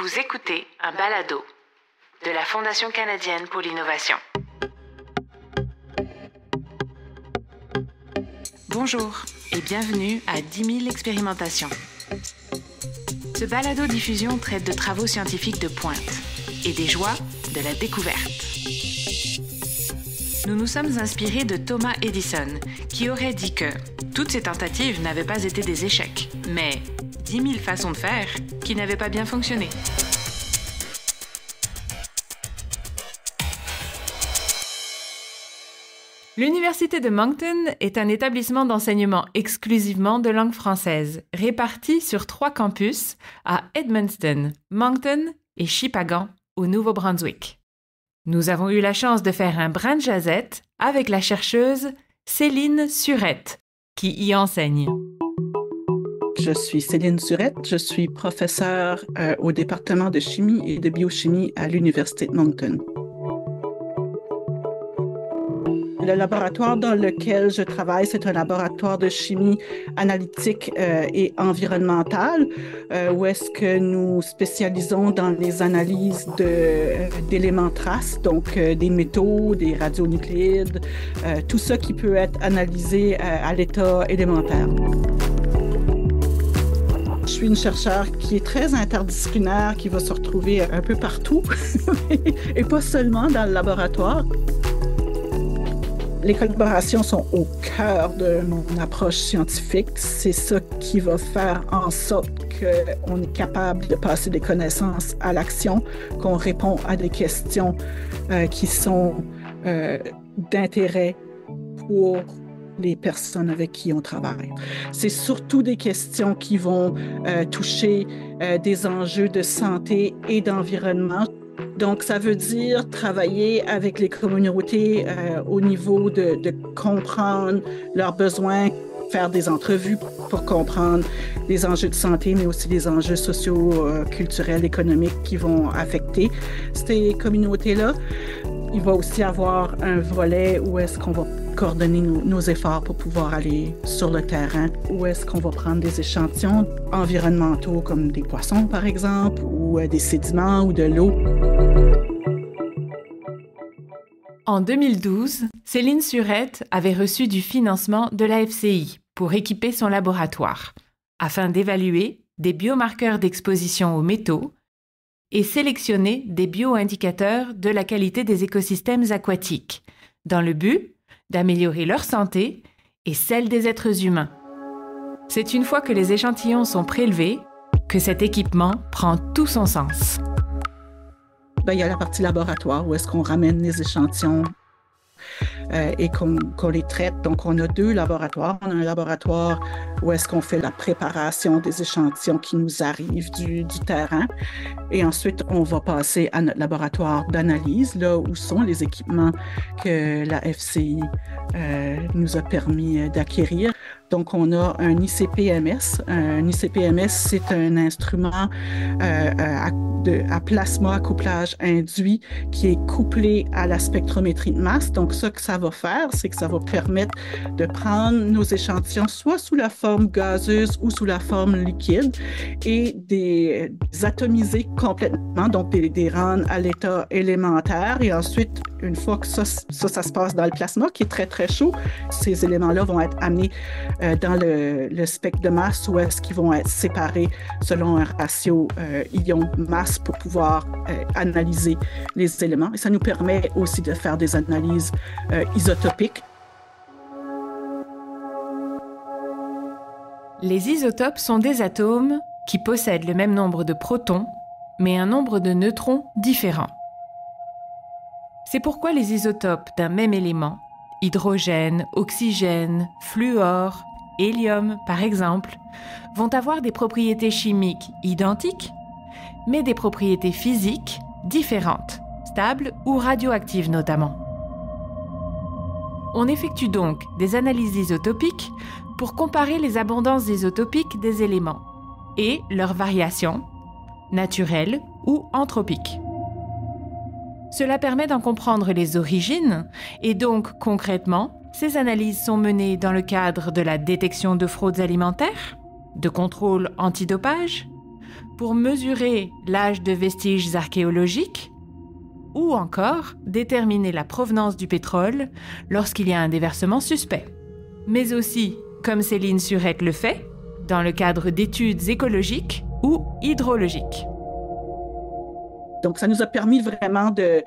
Vous écoutez un balado de la Fondation canadienne pour l'innovation. Bonjour et bienvenue à 10 000 expérimentations. Ce balado-diffusion traite de travaux scientifiques de pointe et des joies de la découverte. Nous nous sommes inspirés de Thomas Edison, qui aurait dit que toutes ses tentatives n'avaient pas été des échecs, mais 10 000 façons de faire qui n'avaient pas bien fonctionné. L'Université de Moncton est un établissement d'enseignement exclusivement de langue française, réparti sur 3 campus à Edmundston, Moncton et Shippagan, au Nouveau-Brunswick. Nous avons eu la chance de faire un brin de jazette avec la chercheuse Céline Surette, qui y enseigne. Je suis Céline Surette, je suis professeure au département de chimie et de biochimie à l'Université de Moncton. Le laboratoire dans lequel je travaille, c'est un laboratoire de chimie analytique et environnementale, où est-ce que nous spécialisons dans les analyses d'éléments traces, donc des métaux, des radionucléides, tout ça qui peut être analysé à l'état élémentaire. Je suis une chercheure qui est très interdisciplinaire, qui va se retrouver un peu partout, et pas seulement dans le laboratoire. Les collaborations sont au cœur de mon approche scientifique. C'est ça qui va faire en sorte qu'on est capable de passer des connaissances à l'action, qu'on répond à des questions qui sont d'intérêt pour les personnes avec qui on travaille. C'est surtout des questions qui vont toucher des enjeux de santé et d'environnement. Donc, ça veut dire travailler avec les communautés au niveau de comprendre leurs besoins, faire des entrevues pour comprendre les enjeux de santé, mais aussi les enjeux sociaux, culturels, économiques qui vont affecter ces communautés-là. Il va aussi avoir un volet où est-ce qu'on va coordonner nos efforts pour pouvoir aller sur le terrain, où est-ce qu'on va prendre des échantillons environnementaux comme des poissons, par exemple, ou des sédiments ou de l'eau. En 2012, Céline Surette avait reçu du financement de la FCI pour équiper son laboratoire, afin d'évaluer des biomarqueurs d'exposition aux métaux et sélectionner des bioindicateurs de la qualité des écosystèmes aquatiques, dans le but d'améliorer leur santé et celle des êtres humains. C'est une fois que les échantillons sont prélevés que cet équipement prend tout son sens. Il y a la partie laboratoire où est-ce qu'on ramène les échantillons et qu'on les traite. Donc, on a 2 laboratoires. On a un laboratoire où est-ce qu'on fait la préparation des échantillons qui nous arrivent du terrain. Et ensuite, on va passer à notre laboratoire d'analyse, là où sont les équipements que la FCI nous a permis d'acquérir. Donc, on a un ICP-MS. Un ICP-MS, c'est un instrument à plasma à couplage induit qui est couplé à la spectrométrie de masse. Donc, ce que ça va faire, c'est que ça va permettre de prendre nos échantillons soit sous la forme gazeuse ou sous la forme liquide et des atomiser complètement, donc des rendre à l'état élémentaire. Et ensuite, une fois que ça se passe dans le plasma, qui est très, très chaud, ces éléments-là vont être amenés dans le spectre de masse où est-ce qu'ils vont être séparés selon un ratio ion-masse pour pouvoir analyser les éléments. Et ça nous permet aussi de faire des analyses isotopiques. Les isotopes sont des atomes qui possèdent le même nombre de protons, mais un nombre de neutrons différent. C'est pourquoi les isotopes d'un même élément, hydrogène, oxygène, fluor, hélium par exemple, vont avoir des propriétés chimiques identiques, mais des propriétés physiques différentes, stables ou radioactives notamment. On effectue donc des analyses isotopiques pour comparer les abondances isotopiques des éléments et leurs variations, naturelles ou anthropiques. Cela permet d'en comprendre les origines et donc, concrètement, ces analyses sont menées dans le cadre de la détection de fraudes alimentaires, de contrôle antidopage, pour mesurer l'âge de vestiges archéologiques ou encore déterminer la provenance du pétrole lorsqu'il y a un déversement suspect. Mais aussi, comme Céline Surette le fait, dans le cadre d'études écologiques ou hydrologiques. Donc, ça nous a permis vraiment de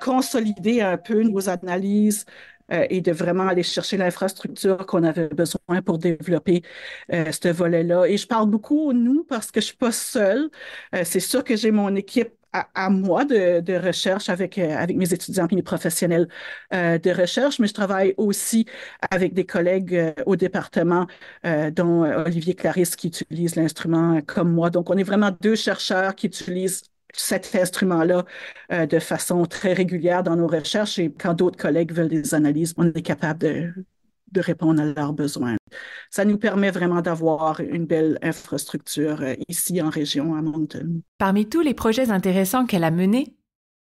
consolider un peu nos analyses et de vraiment aller chercher l'infrastructure qu'on avait besoin pour développer ce volet-là. Et je parle beaucoup nous parce que je suis pas seule. C'est sûr que j'ai mon équipe à moi de recherche avec mes étudiants et mes professionnels de recherche, mais je travaille aussi avec des collègues au département, dont Olivier Clarisse qui utilise l'instrument comme moi. Donc, on est vraiment deux chercheurs qui utilisent cet instrument-là de façon très régulière dans nos recherches et quand d'autres collègues veulent des analyses, on est capable de répondre à leurs besoins. Ça nous permet vraiment d'avoir une belle infrastructure ici en région à Moncton. Parmi tous les projets intéressants qu'elle a menés,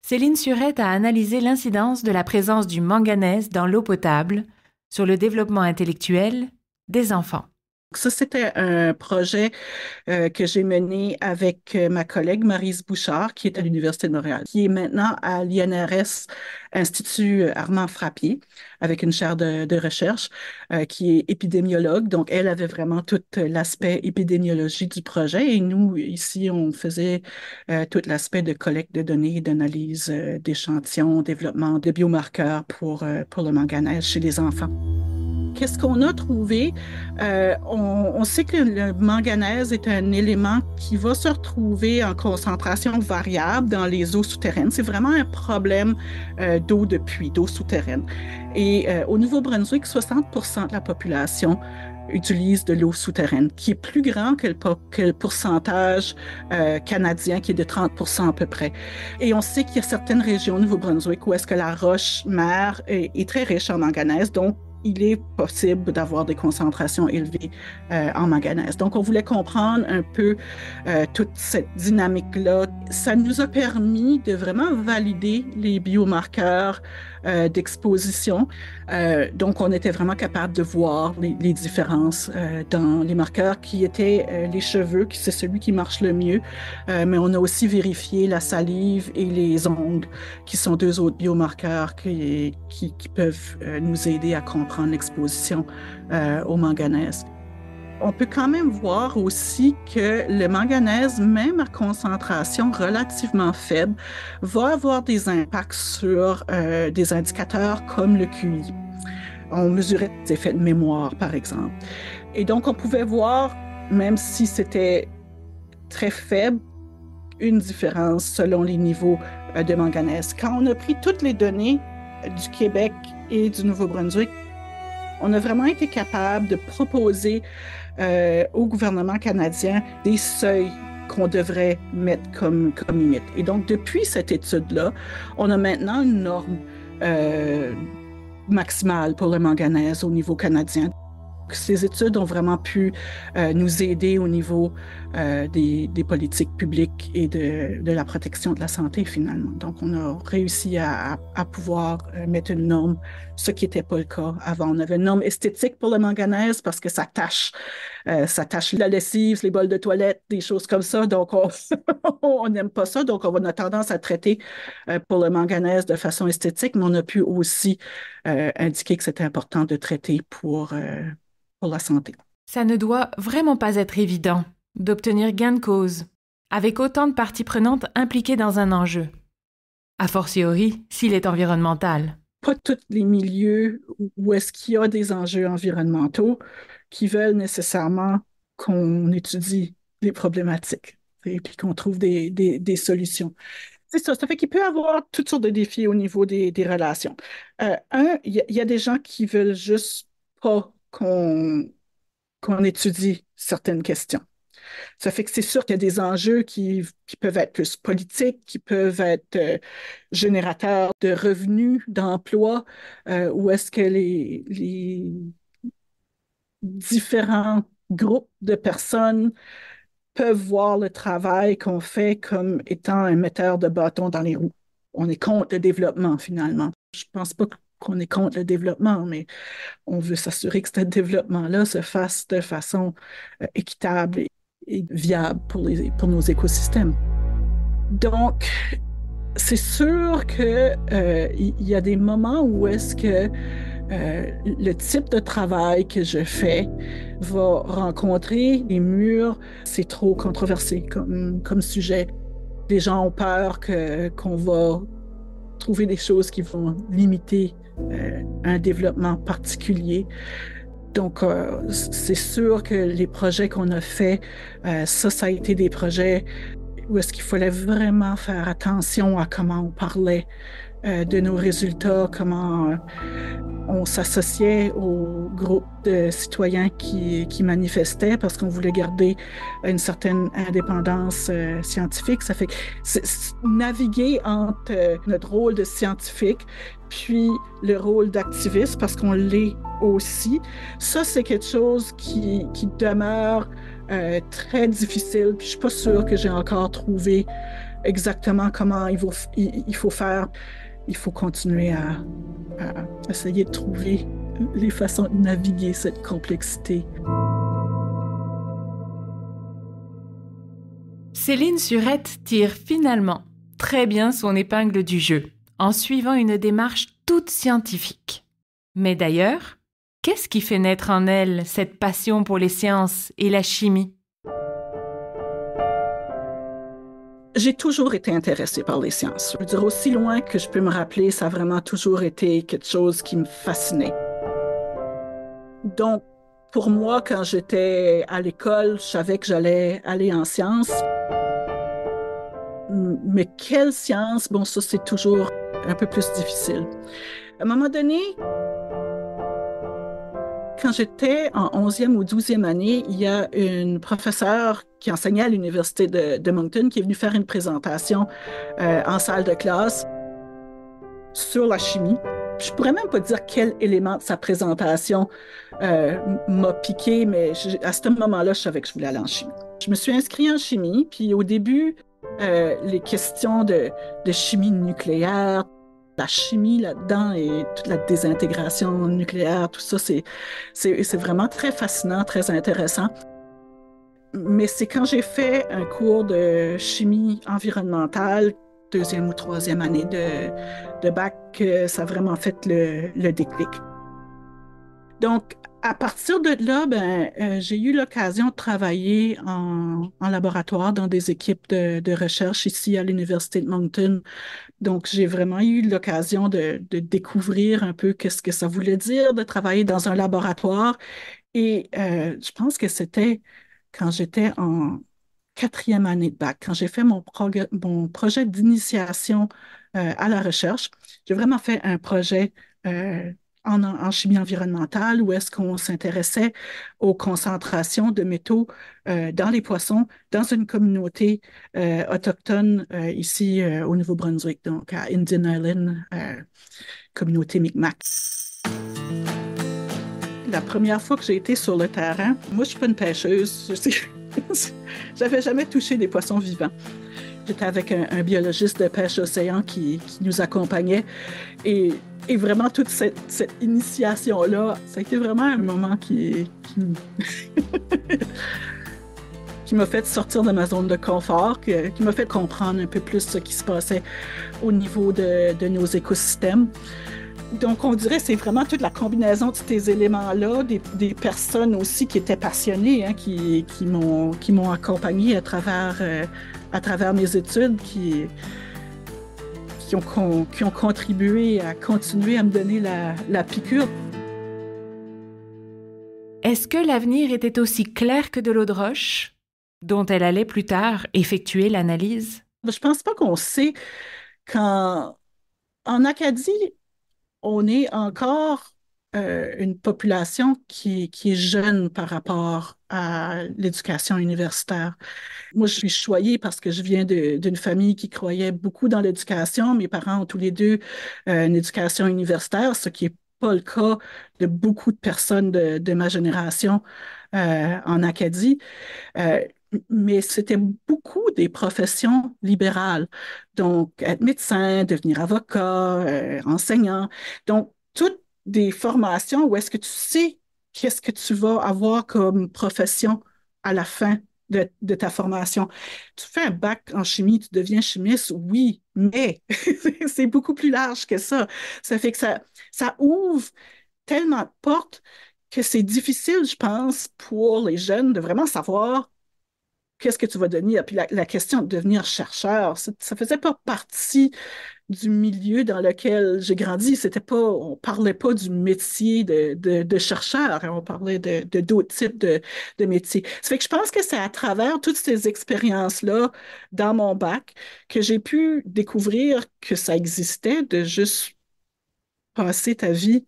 Céline Surette a analysé l'incidence de la présence du manganèse dans l'eau potable sur le développement intellectuel des enfants. Ça, c'était un projet que j'ai mené avec ma collègue Maryse Bouchard, qui est à l'Université de Montréal, qui est maintenant à l'INRS, Institut Armand Frappier, avec une chaire de recherche, qui est épidémiologue. Donc, elle avait vraiment tout l'aspect épidémiologie du projet et nous, ici, on faisait tout l'aspect de collecte de données, d'analyse d'échantillons, développement de biomarqueurs pour le manganèse chez les enfants. Qu'est-ce qu'on a trouvé? On sait que le manganèse est un élément qui va se retrouver en concentration variable dans les eaux souterraines. C'est vraiment un problème d'eau de puits, d'eau souterraine. Et au Nouveau-Brunswick, 60% de la population utilise de l'eau souterraine, qui est plus grand que le pourcentage canadien, qui est de 30% à peu près. Et on sait qu'il y a certaines régions au Nouveau-Brunswick où est-ce que la roche mère est très riche en manganèse, donc il est possible d'avoir des concentrations élevées en manganèse. Donc, on voulait comprendre un peu toute cette dynamique-là. Ça nous a permis de vraiment valider les biomarqueurs d'exposition. Donc, on était vraiment capable de voir les différences dans les marqueurs qui étaient les cheveux, qui c'est celui qui marche le mieux, mais on a aussi vérifié la salive et les ongles, qui sont deux autres biomarqueurs qui peuvent nous aider à comprendre l'exposition au manganèse. On peut quand même voir aussi que le manganèse, même à concentration relativement faible, va avoir des impacts sur des indicateurs comme le QI. On mesurait des effets de mémoire, par exemple. Et donc, on pouvait voir, même si c'était très faible, une différence selon les niveaux de manganèse. Quand on a pris toutes les données du Québec et du Nouveau-Brunswick, on a vraiment été capable de proposer au gouvernement canadien des seuils qu'on devrait mettre comme limite. Et donc, depuis cette étude-là, on a maintenant une norme maximale pour le manganèse au niveau canadien. Ces études ont vraiment pu nous aider au niveau des politiques publiques et de la protection de la santé, finalement. Donc, on a réussi à pouvoir mettre une norme, ce qui n'était pas le cas avant. On avait une norme esthétique pour le manganèse parce que ça tâche la lessive, les bols de toilette, des choses comme ça. Donc, on n'aime pas ça. Donc, on a tendance à traiter pour le manganèse de façon esthétique, mais on a pu aussi indiquer que c'était important de traiter pour la santé. Ça ne doit vraiment pas être évident d'obtenir gain de cause, avec autant de parties prenantes impliquées dans un enjeu. A fortiori, s'il est environnemental. Pas tous les milieux où est-ce qu'il y a des enjeux environnementaux qui veulent nécessairement qu'on étudie les problématiques et puis qu'on trouve des solutions. C'est ça, ça fait qu'il peut y avoir toutes sortes de défis au niveau des relations. Il y a des gens qui veulent juste pas qu'on étudie certaines questions. Ça fait que c'est sûr qu'il y a des enjeux qui peuvent être plus politiques, qui peuvent être générateurs de revenus, d'emplois, où est-ce que les différents groupes de personnes peuvent voir le travail qu'on fait comme étant un metteur de bâton dans les roues. On est contre le développement, finalement. Je pense pas qu'on est contre le développement, mais on veut s'assurer que ce développement-là se fasse de façon équitable et viable pour nos écosystèmes. Donc, c'est sûr que il y a des moments où est-ce que le type de travail que je fais va rencontrer des murs. C'est trop controversé comme sujet. Les gens ont peur qu'on va trouver des choses qui vont limiter un développement particulier. Donc, c'est sûr que les projets qu'on a faits, ça a été des projets où est-ce qu'il fallait vraiment faire attention à comment on parlait de nos résultats, comment on s'associait au groupe de citoyens qui manifestaient parce qu'on voulait garder une certaine indépendance scientifique. Ça fait que naviguer entre notre rôle de scientifique puis le rôle d'activiste, parce qu'on l'est aussi, ça, c'est quelque chose qui demeure très difficile. Puis je suis pas sûre que j'ai encore trouvé exactement comment il faut faire. Il faut continuer à essayer de trouver les façons de naviguer cette complexité. Céline Surette tire finalement très bien son épingle du jeu en suivant une démarche toute scientifique. Mais d'ailleurs, qu'est-ce qui fait naître en elle cette passion pour les sciences et la chimie? J'ai toujours été intéressée par les sciences. Je veux dire, aussi loin que je peux me rappeler, ça a vraiment toujours été quelque chose qui me fascinait. Donc, pour moi, quand j'étais à l'école, je savais que j'allais aller en sciences. Mais quelle science? Bon, ça, c'est toujours un peu plus difficile. À un moment donné, quand j'étais en 11e ou 12e année, il y a une professeure qui enseignait à l'Université de Moncton qui est venue faire une présentation en salle de classe sur la chimie. Je pourrais même pas dire quel élément de sa présentation m'a piqué, mais à ce moment-là, je savais que je voulais aller en chimie. Je me suis inscrite en chimie, puis au début, les questions de chimie nucléaire, la chimie là-dedans et toute la désintégration nucléaire, tout ça, c'est vraiment très fascinant, très intéressant. Mais c'est quand j'ai fait un cours de chimie environnementale, deuxième ou troisième année de bac, que ça a vraiment fait le déclic. Donc, à partir de là, j'ai eu l'occasion de travailler en laboratoire dans des équipes de recherche ici à l'Université de Moncton. Donc, j'ai vraiment eu l'occasion de découvrir un peu qu'est-ce que ça voulait dire de travailler dans un laboratoire. Et je pense que c'était quand j'étais en quatrième année de bac, quand j'ai fait mon projet d'initiation à la recherche. J'ai vraiment fait un projet en chimie environnementale où est-ce qu'on s'intéressait aux concentrations de métaux dans les poissons dans une communauté autochtone ici au Nouveau-Brunswick, donc à Indian Island, communauté Mi'kmaq. La première fois que j'ai été sur le terrain, moi, je suis pas une pêcheuse. J'avais jamais touché des poissons vivants. J'étais avec un biologiste de pêche océan qui nous accompagnait. Et vraiment, toute cette initiation-là, ça a été vraiment un moment qui m'a fait sortir de ma zone de confort, qui m'a fait comprendre un peu plus ce qui se passait au niveau de nos écosystèmes. Donc, on dirait que c'est vraiment toute la combinaison de ces éléments-là, des personnes aussi qui étaient passionnées, hein, qui m'ont accompagné à travers mes études, qui ont contribué à continuer à me donner la piqûre. Est-ce que l'avenir était aussi clair que de l'eau de roche, dont elle allait plus tard effectuer l'analyse? Je pense pas qu'on sait quand... En Acadie, on est encore une population qui est jeune par rapport à l'éducation universitaire. Moi, je suis choyée parce que je viens d'une famille qui croyait beaucoup dans l'éducation. Mes parents ont tous les deux une éducation universitaire, ce qui n'est pas le cas de beaucoup de personnes de ma génération en Acadie. Euh, mais c'était beaucoup des professions libérales. Donc, être médecin, devenir avocat, enseignant. Donc, toutes des formations où est-ce que tu sais qu'est-ce que tu vas avoir comme profession à la fin de ta formation. Tu fais un bac en chimie, tu deviens chimiste, oui, mais c'est beaucoup plus large que ça. Ça fait que ça ouvre tellement de portes que c'est difficile, je pense, pour les jeunes de vraiment savoir qu'est-ce que tu vas devenir. Puis la question de devenir chercheur, ça faisait pas partie du milieu dans lequel j'ai grandi. C'était pas, on parlait pas du métier de chercheur, hein, on parlait d'autres types de métiers. Ça fait que je pense que c'est à travers toutes ces expériences-là dans mon bac que j'ai pu découvrir que ça existait de juste passer ta vie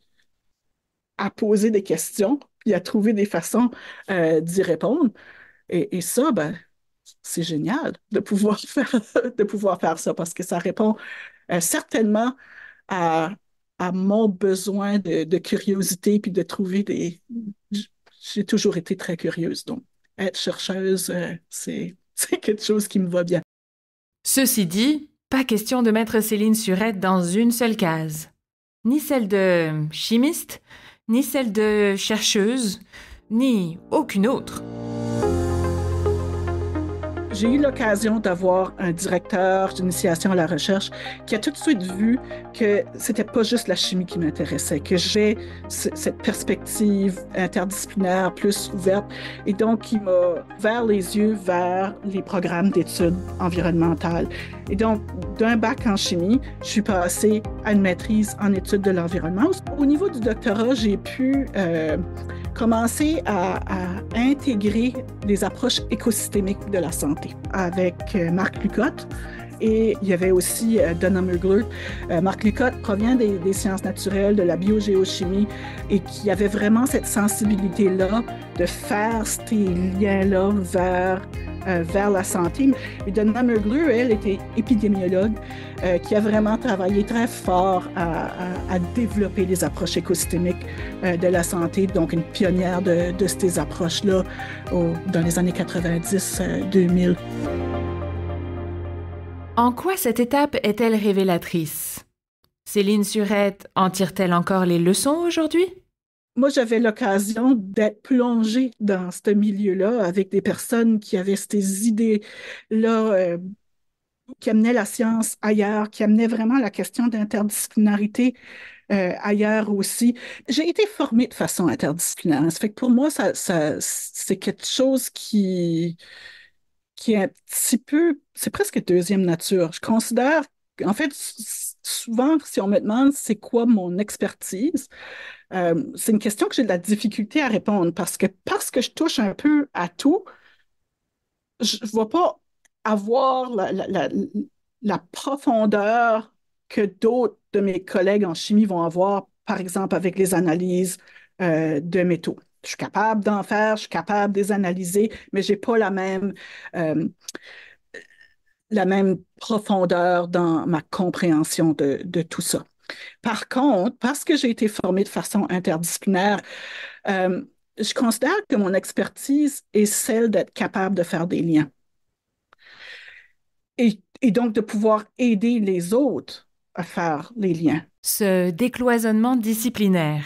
à poser des questions puis à trouver des façons d'y répondre. Et ça, ben, c'est génial de pouvoir de pouvoir faire ça parce que ça répond certainement à, à mon besoin de curiosité puis de trouver des. J'ai toujours été très curieuse, donc être chercheuse, c'est quelque chose qui me va bien. Ceci dit, pas question de mettre Céline Surette dans une seule case. Ni celle de chimiste, ni celle de chercheuse, ni aucune autre. J'ai eu l'occasion d'avoir un directeur d'initiation à la recherche qui a tout de suite vu que c'était pas juste la chimie qui m'intéressait, que j'ai cette perspective interdisciplinaire plus ouverte. Et donc, il m'a ouvert les yeux vers les programmes d'études environnementales. Et donc, d'un bac en chimie, je suis passée à une maîtrise en études de l'environnement. Au niveau du doctorat, j'ai pu commencer à intégrer les approches écosystémiques de la santé avec Marc Lucotte. Et il y avait aussi Donna Mugler. Marc Lucotte provient des sciences naturelles, de la biogéochimie, et qui avait vraiment cette sensibilité-là de faire ces liens-là vers la santé. Et Donna Mugler, elle, était épidémiologue qui a vraiment travaillé très fort à développer les approches écosystémiques de la santé, donc une pionnière de ces approches-là dans les années 90-2000. En quoi cette étape est-elle révélatrice? Céline Surette en tire-t-elle encore les leçons aujourd'hui? Moi, j'avais l'occasion d'être plongée dans ce milieu-là avec des personnes qui avaient ces idées-là, qui amenaient la science ailleurs, qui amenaient vraiment la question d'interdisciplinarité ailleurs aussi. J'ai été formée de façon interdisciplinaire. Ça fait que pour moi, c'est quelque chose qui est un petit peu, c'est presque deuxième nature. Je considère, en fait, souvent, si on me demande c'est quoi mon expertise, c'est une question que j'ai de la difficulté à répondre parce que je touche un peu à tout, je ne vais pas avoir la profondeur que d'autres de mes collègues en chimie vont avoir, par exemple avec les analyses de métaux. Je suis capable d'en faire, je suis capable de les analyser, mais je n'ai pas la même profondeur dans ma compréhension de tout ça. Par contre, parce que j'ai été formée de façon interdisciplinaire, euh, je considère que mon expertise est celle d'être capable de faire des liens et donc de pouvoir aider les autres à faire les liens. Ce décloisonnement disciplinaire.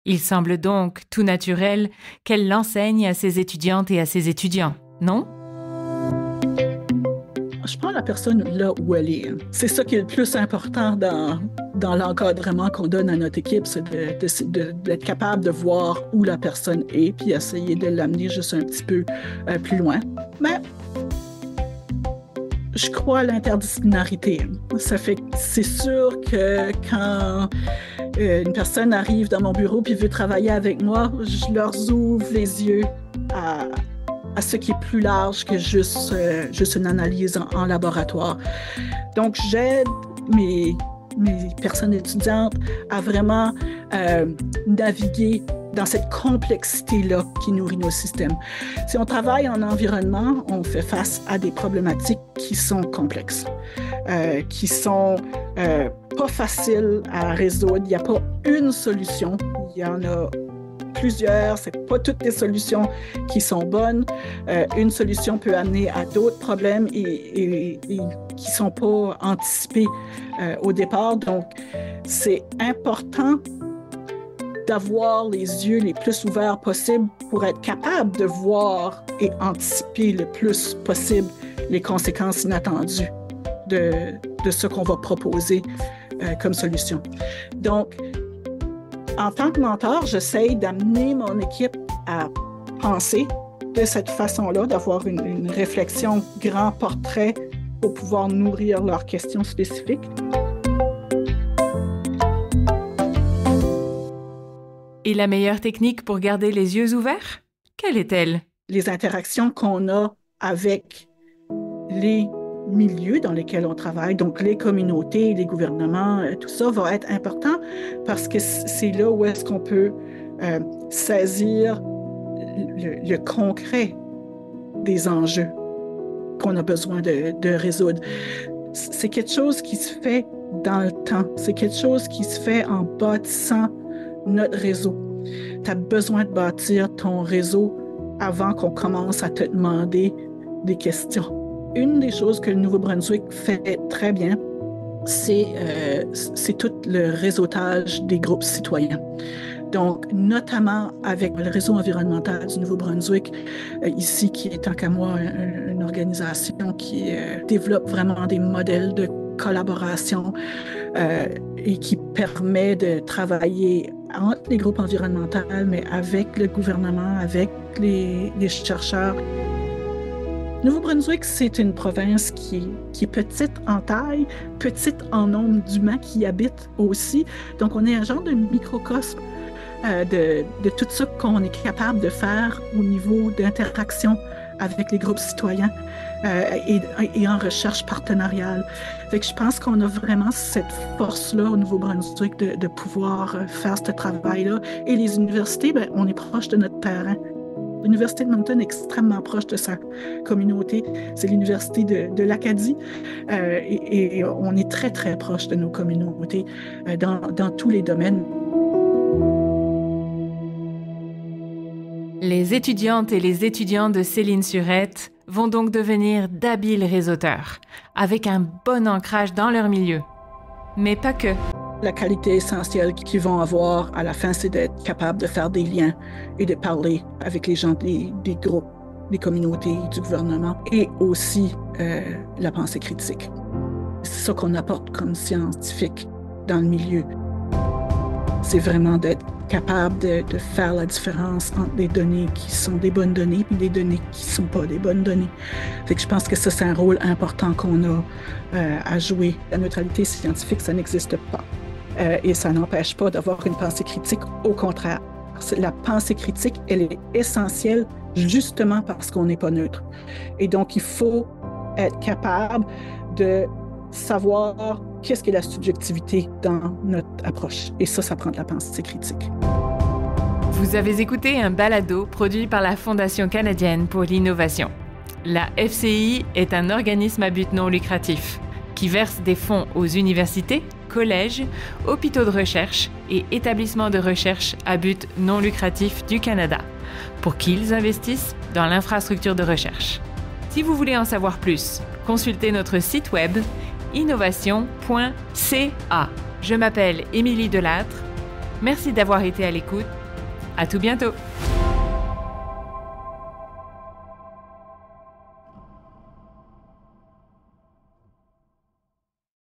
Il semble donc tout naturel qu'elle l'enseigne à ses étudiantes et à ses étudiants, non? Je prends la personne là où elle est. C'est ça qui est le plus important dans l'encadrement qu'on donne à notre équipe, c'est d'être capable de voir où la personne est, puis essayer de l'amener juste un petit peu plus loin. Mais je crois à l'interdisciplinarité. Ça fait que c'est sûr que quand une personne arrive dans mon bureau puis veut travailler avec moi, je leur ouvre les yeux à ce qui est plus large que juste une analyse en laboratoire. Donc, j'aide mes personnes étudiantes à vraiment naviguer dans cette complexité-là qui nourrit nos systèmes. Si on travaille en environnement, on fait face à des problématiques qui sont complexes, qui sont pas faciles à résoudre. Il n'y a pas une solution, il y en a plusieurs, c'est pas toutes les solutions qui sont bonnes. Une solution peut amener à d'autres problèmes et qui sont pas anticipés au départ. Donc, c'est important d'avoir les yeux les plus ouverts possible pour être capable de voir et anticiper le plus possible les conséquences inattendues de ce qu'on va proposer comme solution. Donc, en tant que mentor, j'essaie d'amener mon équipe à penser de cette façon-là, d'avoir une réflexion grand portrait pour pouvoir nourrir leurs questions spécifiques. Et la meilleure technique pour garder les yeux ouverts, quelle est-elle? Les interactions qu'on a avec les milieux dans lesquels on travaille, donc les communautés, les gouvernements, tout ça va être important parce que c'est là où est-ce qu'on peut saisir le concret des enjeux qu'on a besoin de résoudre. C'est quelque chose qui se fait dans le temps. C'est quelque chose qui se fait en bâtissant notre réseau. Tu as besoin de bâtir ton réseau avant qu'on commence à te demander des questions. Une des choses que le Nouveau-Brunswick fait très bien, c'est tout le réseautage des groupes citoyens. Donc, notamment avec le réseau environnemental du Nouveau-Brunswick, ici, qui est tant qu'à moi une organisation qui développe vraiment des modèles de collaboration et qui permet de travailler entre les groupes environnementaux, mais avec le gouvernement, avec les chercheurs. Nouveau-Brunswick, c'est une province qui est petite en taille, petite en nombre d'humains qui y habitent aussi. Donc, on est un genre de microcosme de tout ça qu'on est capable de faire au niveau d'interaction avec les groupes citoyens et en recherche partenariale. Fait que je pense qu'on a vraiment cette force-là au Nouveau-Brunswick de pouvoir faire ce travail-là. Et les universités, bien, on est proche de notre terrain. L'Université de Moncton est extrêmement proche de sa communauté. C'est l'Université de l'Acadie et on est très, très proche de nos communautés dans tous les domaines. Les étudiantes et les étudiants de Céline-Surette vont donc devenir d'habiles réseauteurs, avec un bon ancrage dans leur milieu. Mais pas que. La qualité essentielle qu'ils vont avoir à la fin, c'est d'être capable de faire des liens et de parler avec les gens des groupes, des communautés, du gouvernement et aussi la pensée critique. C'est ça qu'on apporte comme scientifique dans le milieu. C'est vraiment d'être capable de faire la différence entre des données qui sont des bonnes données et des données qui ne sont pas des bonnes données. Fait que je pense que ça, c'est un rôle important qu'on a à jouer. La neutralité scientifique, ça n'existe pas. Et ça n'empêche pas d'avoir une pensée critique. Au contraire, la pensée critique, elle est essentielle justement parce qu'on n'est pas neutre. Et donc, il faut être capable de savoir qu'est-ce qu'est la subjectivité dans notre approche. Et ça prend de la pensée critique. Vous avez écouté un balado produit par la Fondation canadienne pour l'innovation. La FCI est un organisme à but non lucratif qui verse des fonds aux universités, collèges, hôpitaux de recherche et établissements de recherche à but non lucratif du Canada pour qu'ils investissent dans l'infrastructure de recherche. Si vous voulez en savoir plus, consultez notre site web innovation.ca. Je m'appelle Émilie Delattre. Merci d'avoir été à l'écoute. À tout bientôt!